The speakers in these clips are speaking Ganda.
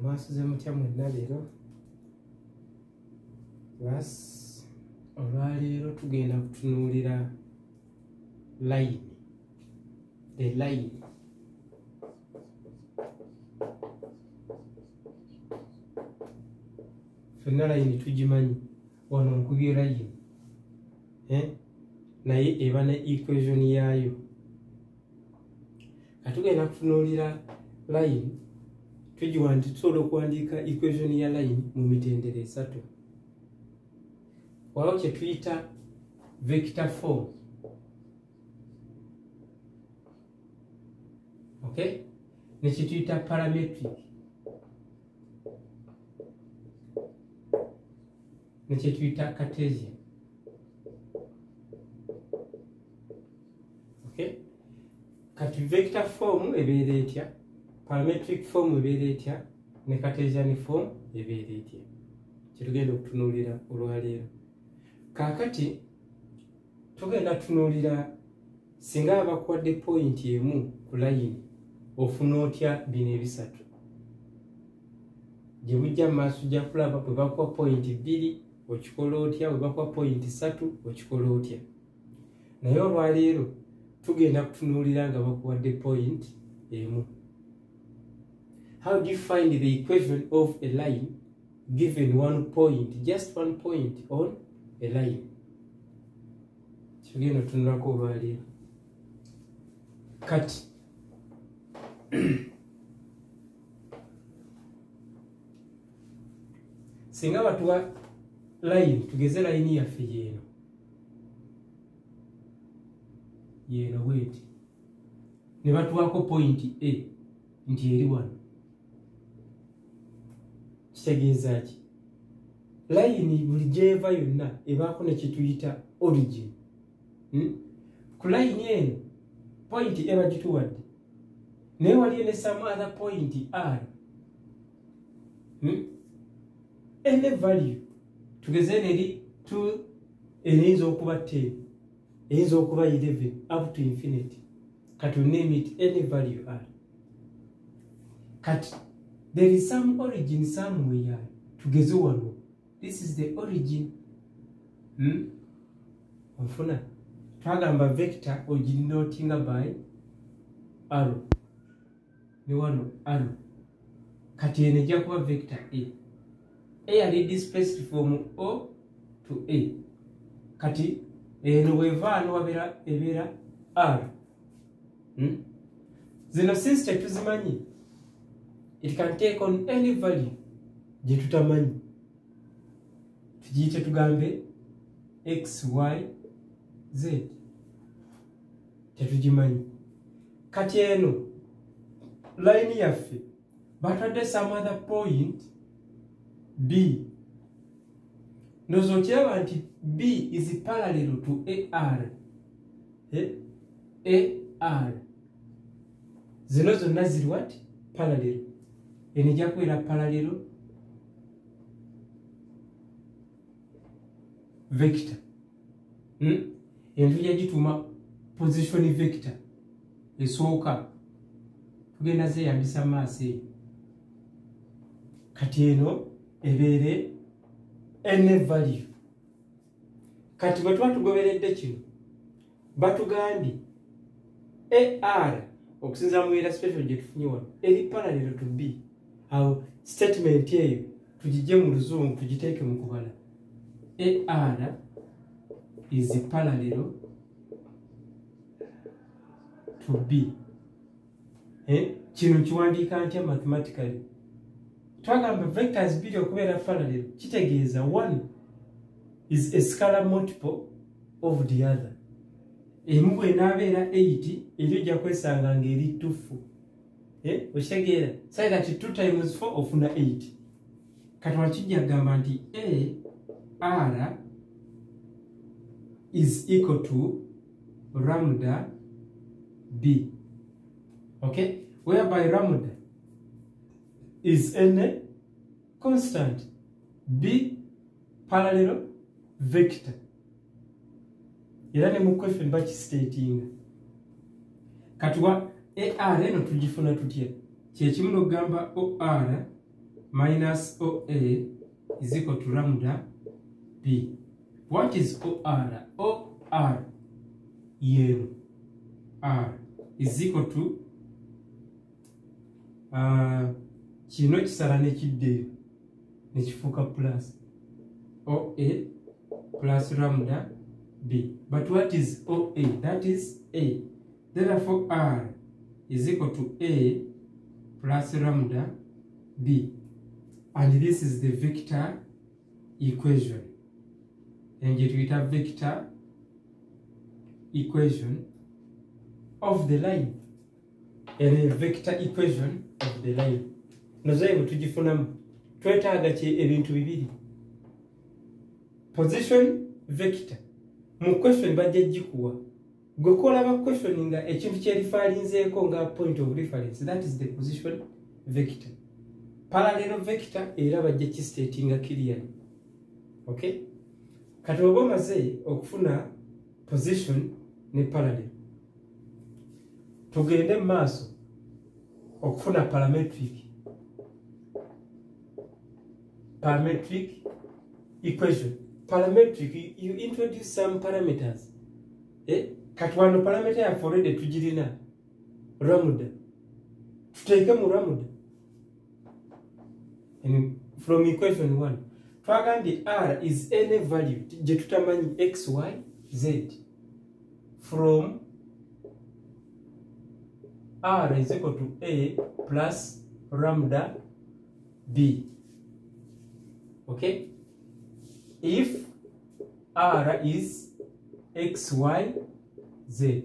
mwasuze mutya mwenna leero basi olwaleero tugenda kutunuulira line the line fenna line tugimanyi wano nkubye line naye eba ne equation yaayo atugenda kutunuulira line tusobola okuwandiika equation ya line mu mitendera esatu waliwo kye tuyita vector form okay ne kye tuyita parametric ne kye tuyita Cartesian okay kati vector form ebeera etya parametric form ebeera etya ne Cartesian form ebeera etya kyetugenda okutunuulira olwaleero kaakati tugenda tunuulira singa abakuwadde point emu ku line ofuna otya bino ebisatu gye bujja mu maaso gya kulaba bwe bakuwa point 2 okikola otya bwe bakuwa point 3 okikola otya naye olwaleero tugenda kutunuulira nga bakuwadde point emu. How do you find the equation of a line given 1 point, just 1 point on a line? Tugenda tunulako olwaleero kati singa batuwa line tugeze line yaffe yeno bweti ne batuwako point A nti eri wano kitegeeza ki line buli gyeva yonna ebaako ne kituyita origin ku line eno point eba gituwadde naye waliyo ne some other point R any value tugeze neri 2 eyinza okuba 10 eyinza okuba 11 up to infinity kati name it any value R kati there is some origin somewhere tugeze wano this is the origin onfuna twagamba vector oginotinga by arrow ne wano arrow kati ene ejja kuba vector A yali displaced from O to A kati eno wevaano ebeera R zino since tetuzimanyi it can take on any value gye tutamanyi tugiyite tugambe X, Y, Z tetugimanyi kati eno line yaffe batwadde some other point B nozo kiraba nti B is parallel to AR AR zino zonna ziri what parallel eno ejja kubeera parallel vector eno tujja gituuma position vector esooka tugenda zeeyambisa maaso eyo kati eno ebeere any value kati bwe tuba tugoberedde kino batugambye AR okusinza mu illustration gye tufunye wano eri parallel to B awo statement eyo tugijje mu luzungu tugiteeke mu kubala AR is parallel to B kino kiwandiika ntya mathematically twagamba vectors biri okubeera parallel kitegeeza one is a scalar multiple of the other emu bw'enaabeera 8 eri ojja kwesanga ng'eri tufu okitegeera say that 2 times 4 ofuna 8 kati wakijja kugamba nti AR is equal to lambda B okay whereby lambda is a constant B parallel vector era ne mu question bakistatinga kati wa AR eno tugifuna tutya kyekimu n'okugamba OR minus OA is equal to lambda B. What is OR? OR yellow. R is equal to kino kisala nekiddeyo nekifuuka plus OA plus lambda B. But what is OA? That is A. Therefore R is equal to A plus lambda B. And this is the vector equation. And yet we have vector equation of the line. And a vector equation of the line. Nozaibu tujifunamu. Twetaaga ki ebintu bibiri. Position vector. Mu question bajja jikuwa. Gwe kolaba questioninga ekintu kye referenceeko nga point of reference. That is the position vector. Parallel vector era bajja kistatinga clearly. Okay? Kati oba omaze okufuna position ne parallel. Tugende maaso okufuna parametric equation. Parametric, you introduce some parameters. Kati wano parameter ya already tujirina lambda. Tuteke mu lambda. And from equation 1, twagambye R is any value je tutamanyi x, y, z. From R is equal to A plus lambda B. Okay? If R is x, y, z.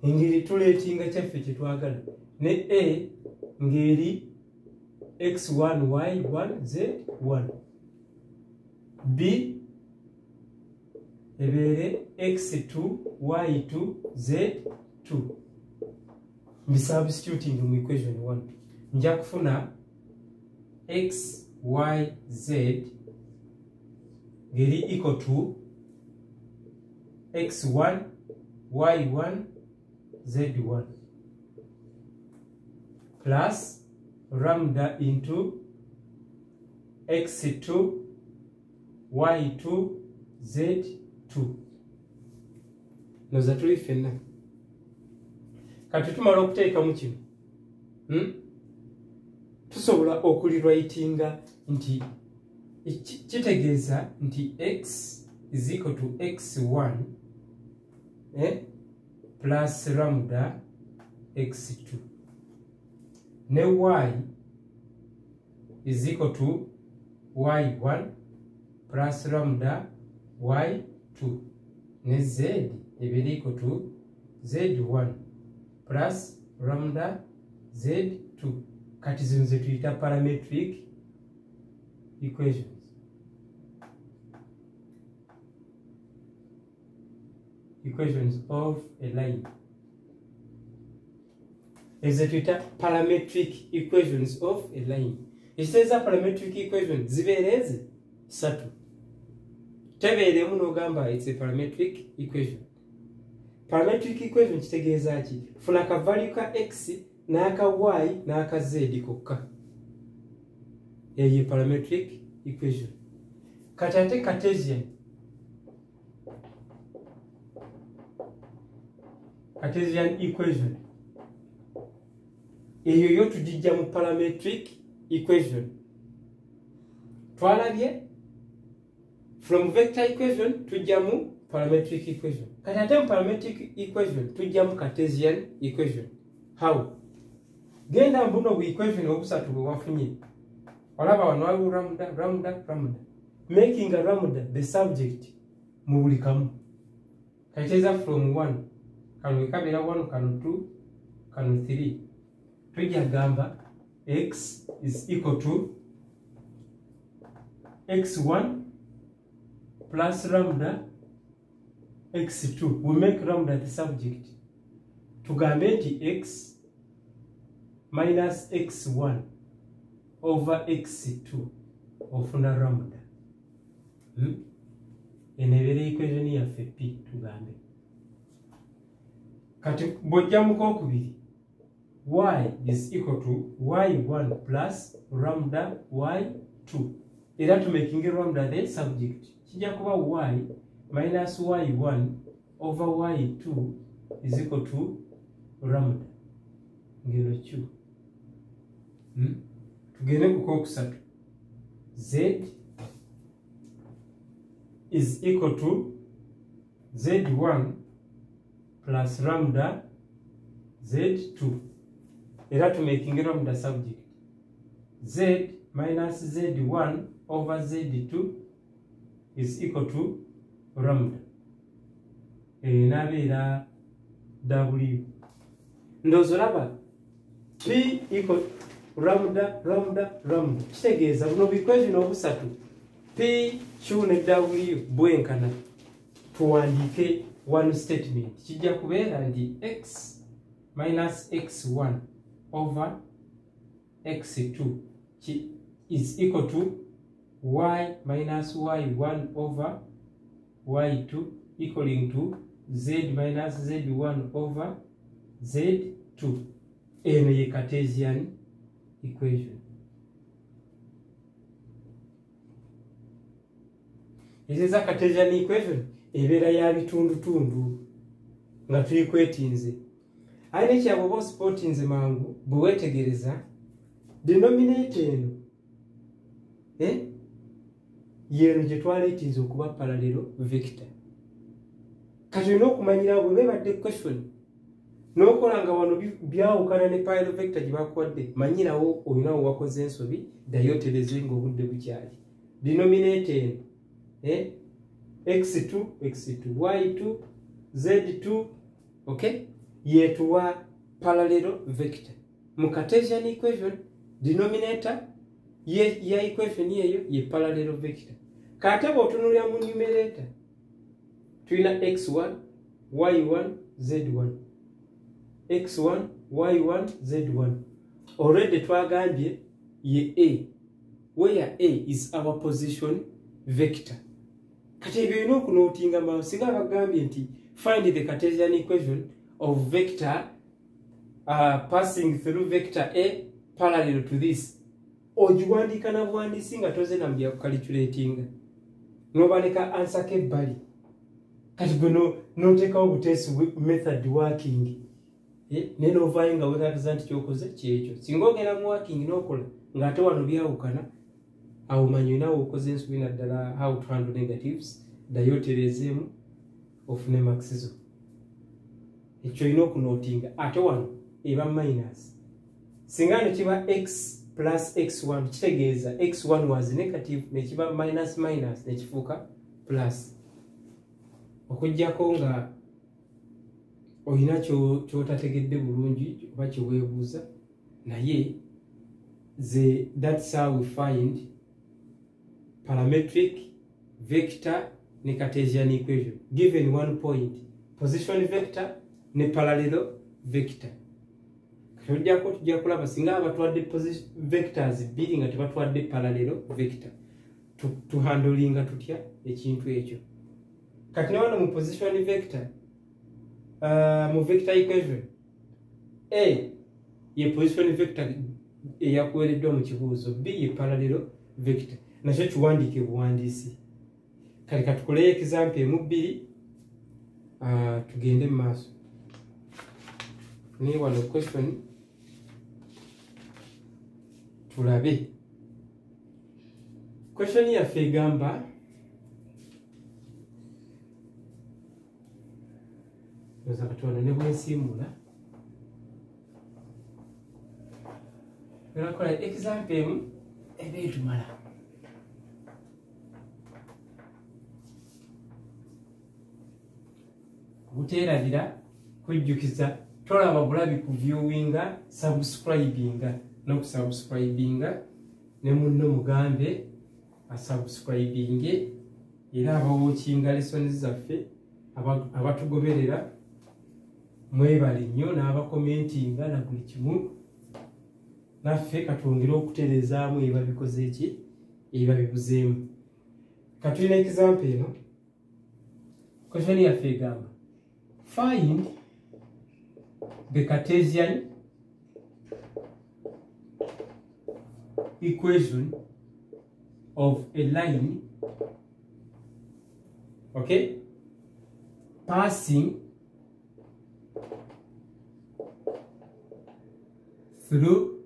Ngiri tuletinga kyaffe kye twagala. Ne A ngiri x1, y1, z1. B ebere x2, y2, z2. Mi substituting mu equation 1. Nja kufuna x, y, z ngeri equal to x1, y1, z1 plus lambda into x2, y2, z2. Noza tuli fenna. Kati tumala okuteeka mu kino. Tusobola okulirwritinga nti kitegeeza nti x is equal to x1 plus lambda x2. Ne y is equal to y1 plus lambda y2. Ne z ebiri equal to z1 plus lambda z2. Kati zino ze tuyita parametric equations. Equations of a line. Ezo tuyita parametric equations of a line. Ekitegeeza parametric equation zibeereze 3. Tebeeremu n'ogamba it's a parametric equation. Parametric equation kitegeeza ki? Funa ka value ka x n'aka y n'aka z kokka. Eyo parametric equation. Kati ate Cartesian equation. Eyo yo tujijja mu parametric equation. Twalabye from vector equation tujja mu parametric equation. Kati ate mu parametric equation tujja mu Cartesian equation. How? Genda mbuno bu equation obusatu bwe wafunye. Olaba wano waliwo lambda. Making a lambda the subject mu buli kamu. Kacheza from 1. Kano kabira 1, kano 2, kano 3. Tujja gamba x is equal to x1 plus lambda x2. We make lambda the subject. Tugambe nti x minus x1 over x2 ofuna lambda. Enebere equation yaffe p tugambe. Kati bojja mu kokubiri y is equal to y1 plus lambda y2. Era to making lambda the subject. Kijja kuba y minus y1 over y2 is equal to lambda. Ngero q. Tugende ku kokusatu. Z is equal to z1 plus lambda z2. Era to making lambda subject. Z minus z1 over z2 is equal to lambda. Nabeera w. Ndozo laba p equal lambda lambda lambda. Kitegeeza buno equation obusatu p q ne w bwenkana. Tuwandiike one statement. Kijja kubeera nti x minus x1 over x2 is equal to y minus y1 over y2 equaling to z minus z1 over z2. Eno ye Cartesian equation. Is a Cartesian equation ebeera ya bitundu nga tuyikwetinze. Aine kyabo sportinze mangu bwetegereza denominator eno yeno gye twaleetinze okuba parallel vector. Kati olina okumanyira bwe bebadde question n'okola nga wano byawukana ne parallel vector gye bakuwadde, manyirawo olinawo wakoze ensobi dayotereze ng'obudde bukyali. Denominator eno x2 y2 z2 okay yetuwa parallel vector. Mu Cartesian equation denominator ye equation yeyo ye parallel vector. Kati bw'otunulira mu numerator tulina x1 y1 z1 x1 y1 z1. Already twagambye ye a, where a is our position vector. Kati ebyo olina okunotinga maaso singa bagambye nti find the Cartesian equation of vector passing through vector a parallel to this. Ojiwandika na buwandiisi nga toze nambya calculating. Nobaleka answer kebbali. Kati gwe noteekawo butesi method working. Neno ovaayo nga weeragiza nti kyokoze kyekyo. Singa ogenda mu working n'okola ng'ate wano byawukana, awo manyi naawe okoze ensobi naddala how to handle negatives, dayoterezeemu ofune maxizo. Ekyo olina okunotinga. Ate wano eba minus. Singa ne kiba x plus x1 kitegeeza x1 was negative ne kiba minus minus ne kifuuka plus. Okujjako nga olina kyotategedde bulungi oba kyeweebuuza naye that's how we find parametric vector ne Cartesian equation given one point, position vector ne parallel vector. Tujja kulaba singa abatwadde vectors bbiri nga tebatwadde parallel vector tuhandolinga tutya ekintu ekyo. Kati wano mu position vector mu vector equation a ye position vector eyakuweereddwa mu kibuuzo, b ye parallel vector. Nakyo kiwandiike buwandiisi. Kati katukoleyo example emu bbiri tugende mu maaso. Ni wano question tulabe. Question yaffe egamba oza katono ne bwensimbula erakola example emu ebeetumala. Buteerabira kujjukiza tolaba bulabi ku viewinga subscribinga n'okusubscribinga ne munno mugambe asubscribinge era abawookinga lessons zaffe abatugoberera mwebale nnyo n'abakomentinga na buli kimu naffe katwongere okutereezaamu eba bikoze eki eba bibuzeemu. Katulina example eno question yaffe egamba find the Cartesian equation of a line, okay, passing through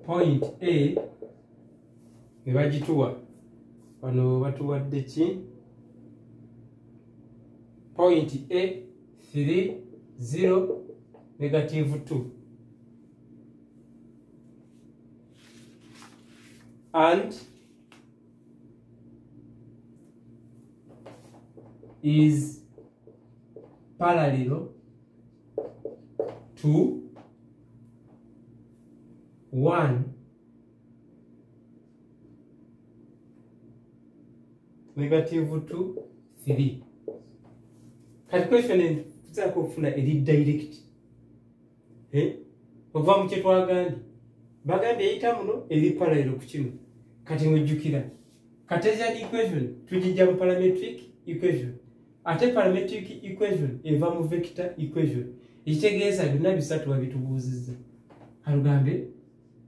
point A, nebagituwa wano batuwadde ki point A 3 0 -2 and is parallel to 1 -2 3. Kati question tuzaako okufuna eri direct okuva mu kye twagambye bagambye eyita muno eri parallel ku kino. Kati mujjukira Cartesian equation tugijja mu parametric equation, ate parametric equation eva mu vector equation. Ekitegeeza byonna bisatu babitubuuzizza. Kalugambe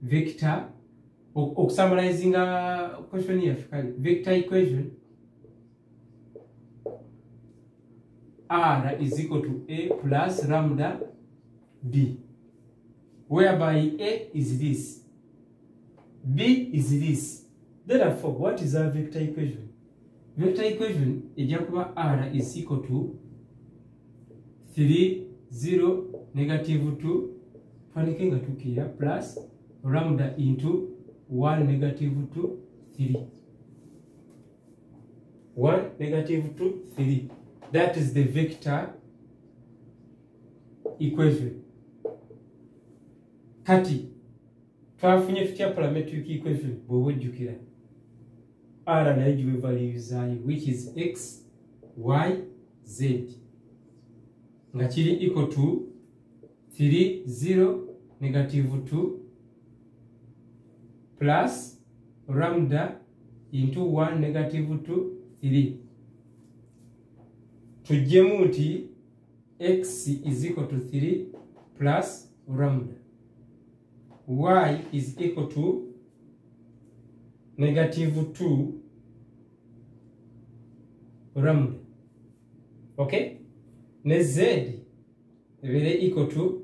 vector okusummarizinga question yaffe kale vector equation R is equal to A plus lambda B, whereby A is this, B is this. Therefore, what is our vector equation? Vector equation ejja kuba R is equal to 3 0 -2 twanike nga tukiira plus lambda into 1 -2 3. 1 -2 3. That is the vector equation. Kati twafunye tutya parametric equation bw'ojjukira R nayo giwe value zaayo which is x y z nga kiri equal to 3 0 -2 plus lambda into 1 -2 3. Tujjemu nti x is equal to 3 plus lambda, y is equal to -2 lambda, okay, ne z ebeere equal to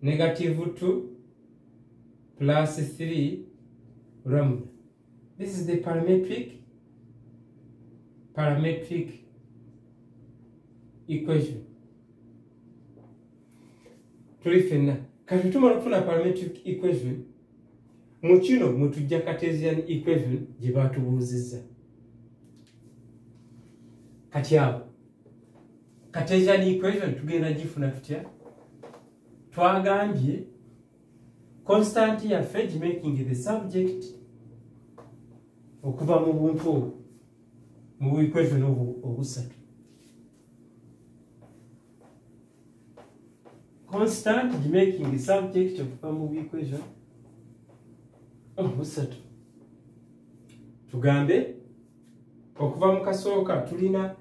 -2 plus 3 lambda. This is the parametric equation. Tuli fenna kati tumala okufuna parametric equation mu kino mutujja Cartesian equation gye baatubuuzizza. Kati awo Cartesian equation tugenda gifuna tutya? Twagambye constant yaffe gimaking the subject okuva mu buntu obwo mu equation obusatu. Constant making the subject of the equation obusatu. Tugambe okuva mu kasooka tulina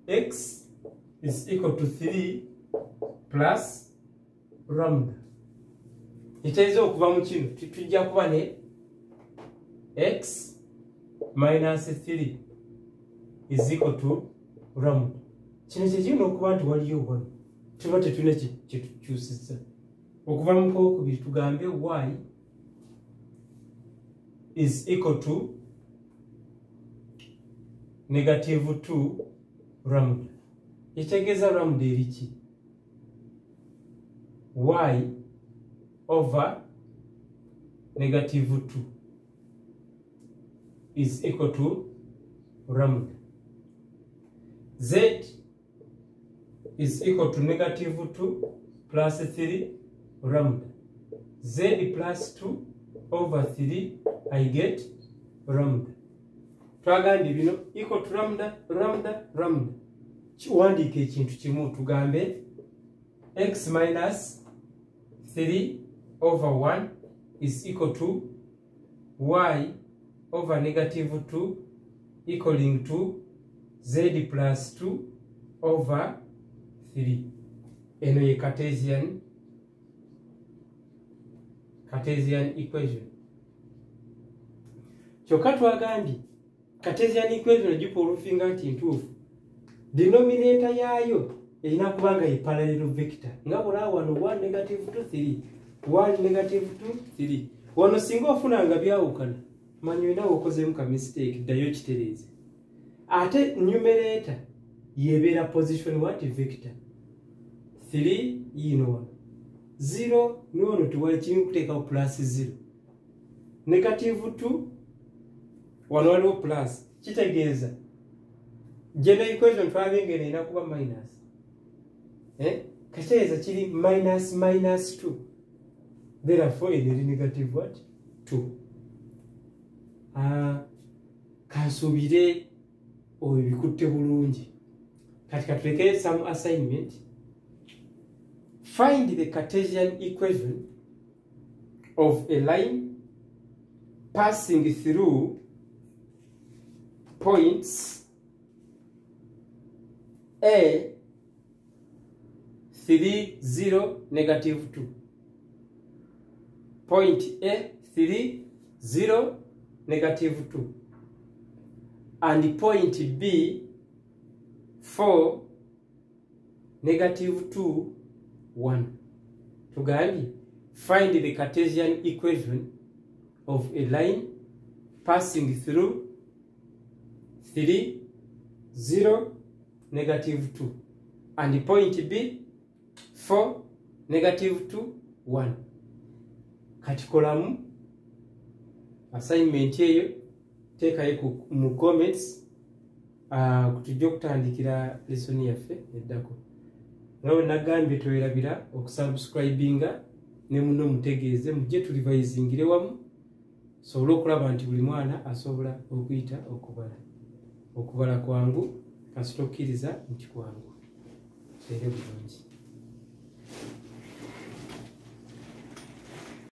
x is equal to 3 plus lambda. Ekitegeeza okuva mu kino tujja kuba ne x minus 3 is equal to lambda. Kino kyekirina okuba nti waliyo 1. Tuba tetulina kyetukyusizza. Okuva mu kookubiri tugambe y is equal to -2 lambda. Ekitegeeza lambda eri ki? Y over -2 is equal to lambda. Z is equal to -2 plus 3 lambda. Z plus 2 over 3 I get lambda. Twagambye bino equal to lambda. Kiwandiika ekintu kimu tugambe x minus 3 over 1 is equal to y over -2 equaling to z plus 2 over 3. Eno ye Cartesian Cartesian equation. Kyokka twagambye Cartesian equation gipulufinga nti ntuufu. Denominator yaayo erina kuba nga ye parallel vector. Nga bula wano 1 negative 2 3 1 negative 2 3. Wano singa ofunanga byawukana manyi olina okozemu ka mistake ddayo kitereeze. Ate numerator yebeera position what vector 3 yino 0 nono tuwali kiri kuteekawo plus 0 negative 2 wano waliwo plus kitegeeza general equation twabinga erina kuba minus kitegeeza kiri minus 2 therefore eri negative what 2 kansuubire oyo bikutte bulungi kati katuleke some assignment. Find the Cartesian equation of a line passing through points A 3 0 negative 2 point A 3 0 negative 2 and point B 4 negative 2 1. Tugandi find the Cartesian equation of a line passing through 3 0 negative 2 and point B 4 negative 2 1. Katikolamu assignment eyo teekayo mu comments kutujja okutandikira lesson yaffe eddako. Nawe nagambye twerabira okusubscribinga ne muno mutegeeze mujje tulivayizingire wamu sobole okulaba nti buli mwana asobola okuyita okubala kwangu kasitokkiriza nti kwangu. Tere bulungi.